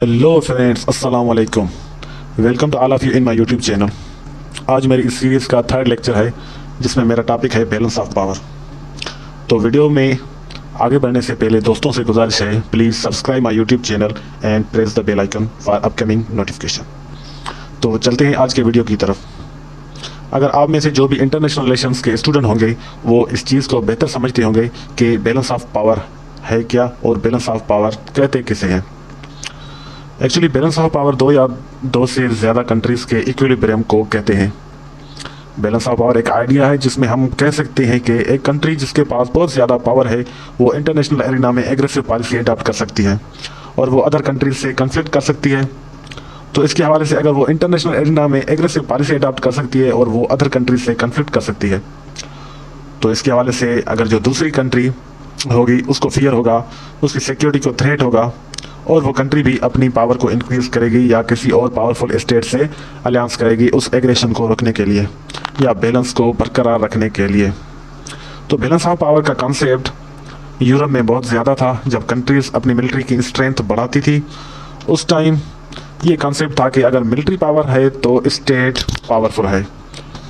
Hello friends, अस्सलाम वालेकुम। Welcome to all of you in my YouTube channel. आज मेरी इस सीरीज़ का थर्ड लेक्चर है जिसमें मेरा टॉपिक है बैलेंस ऑफ पावर। तो वीडियो में आगे बढ़ने से पहले दोस्तों से गुजारिश है, please subscribe my YouTube channel and press the bell icon for upcoming notification. तो चलते हैं आज के वीडियो की तरफ। अगर आप में से जो भी इंटरनेशनल रिलेशंस के स्टूडेंट होंगे वो इस चीज़ को बेहतर समझते होंगे कि बैलेंस ऑफ पावर है क्या और बैलेंस ऑफ पावर कहते किसे हैं। एक्चुअली बैलेंस ऑफ पावर दो या दो से ज़्यादा कंट्रीज़ के इक्विलिब्रियम को कहते हैं। बैलेंस ऑफ पावर एक आइडिया है जिसमें हम कह सकते हैं कि एक कंट्री जिसके पास बहुत ज़्यादा पावर है वो इंटरनेशनल एरिना में एग्रेसिव पॉलिसी अडॉप्ट कर सकती है और वो अदर कंट्रीज से कन्फ्लिक्ट कर सकती है। तो इसके हवाले से अगर वो इंटरनेशनल एरिना में एग्रेसिव पॉलिसी अडॉप्ट कर सकती है और वो अदर कंट्रीज से कन्फ्लिक्ट कर सकती है, तो इसके हवाले से अगर जो दूसरी कंट्री होगी उसको फियर होगा, उसकी सिक्योरिटी को थ्रेट होगा और वो कंट्री भी अपनी पावर को इंक्रीज करेगी या किसी और पावरफुल स्टेट से अलायंस करेगी उस एग्रेशन को रोकने के लिए या बैलेंस को बरकरार रखने के लिए। तो बैलेंस ऑफ पावर का कॉन्सेप्ट यूरोप में बहुत ज़्यादा था। जब कंट्रीज अपनी मिलिट्री की स्ट्रेंथ बढ़ाती थी उस टाइम ये कॉन्सेप्ट था कि अगर मिलिट्री पावर है तो स्टेट पावरफुल है।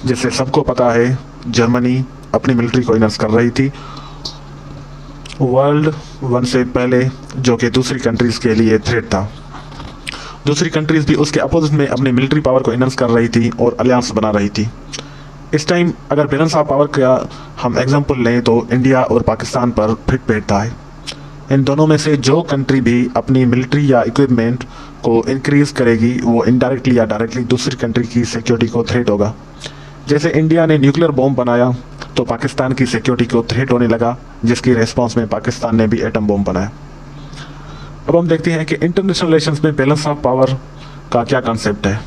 जैसे सबको पता है जर्मनी अपनी मिलिट्री को इनहांस कर रही थी वर्ल्ड वन से पहले, जो कि दूसरी कंट्रीज़ के लिए थ्रेट था। दूसरी कंट्रीज़ भी उसके अपोजिट में अपनी मिलिट्री पावर को इनहांस कर रही थी और अलियांस बना रही थी। इस टाइम अगर बैलेंस ऑफ पावर का हम एग्जांपल लें तो इंडिया और पाकिस्तान पर फिट बैठता है। इन दोनों में से जो कंट्री भी अपनी मिलिट्री या इक्विपमेंट को इंक्रीज करेगी वो इनडायरेक्टली या डायरेक्टली दूसरी कंट्री की सिक्योरिटी को थ्रेट होगा। जैसे इंडिया ने न्यूक्लियर बॉम्ब बनाया तो पाकिस्तान की सिक्योरिटी को थ्रेट होने लगा, जिसकी रेस्पॉन्स में पाकिस्तान ने भी एटम बॉम्ब बनाया। अब हम देखते हैं कि इंटरनेशनल रिलेशंस में बैलेंस ऑफ पावर का क्या कॉन्सेप्ट है।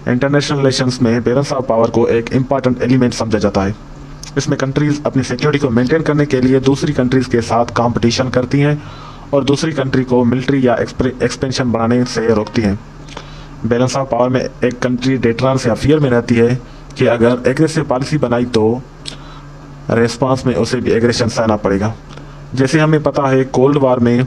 इंटरनेशनल रिलेशंस में बैलेंस ऑफ पावर को एक इम्पॉर्टेंट एलिमेंट समझा जाता है। इसमें कंट्रीज अपनी सिक्योरिटी को मेंटेन करने के लिए दूसरी कंट्रीज के साथ कंपटीशन करती हैं और दूसरी कंट्री को मिलिट्री या एक्सपेंशन बढ़ाने से रोकती हैं। बैलेंस ऑफ पावर में एक कंट्री डेटरेंस या फियर में रहती है कि अगर एग्रेसिव पॉलिसी बनाई तो रेस्पॉन्स में उसे भी एग्रेशन सहना पड़ेगा। जैसे हमें पता है कोल्ड वार में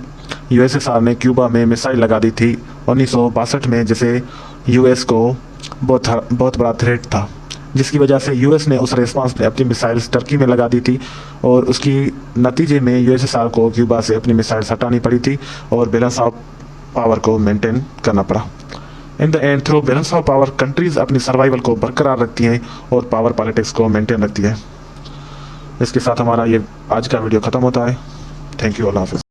यूएसएसआर ने क्यूबा में मिसाइल लगा दी थी 1962 में, जिसे यूएस को बहुत बड़ा थ्रेट था, जिसकी वजह से यूएस ने उस रेस्पॉन्स में अपनी मिसाइल्स टर्की में लगा दी थी और उसकी नतीजे में यूएसएसआर को क्यूबा से अपनी मिसाइल्स हटानी पड़ी थी और बैलेंस ऑफ पावर को मेंटेन करना पड़ा। In the end through balance of power countries अपनी सर्वाइवल को बरकरार रखती हैं और पावर पॉलिटिक्स को मेंटेन रखती है। इसके साथ हमारा ये आज का वीडियो ख़त्म होता है। थैंक यू, अल्लाह हाफ़िज़।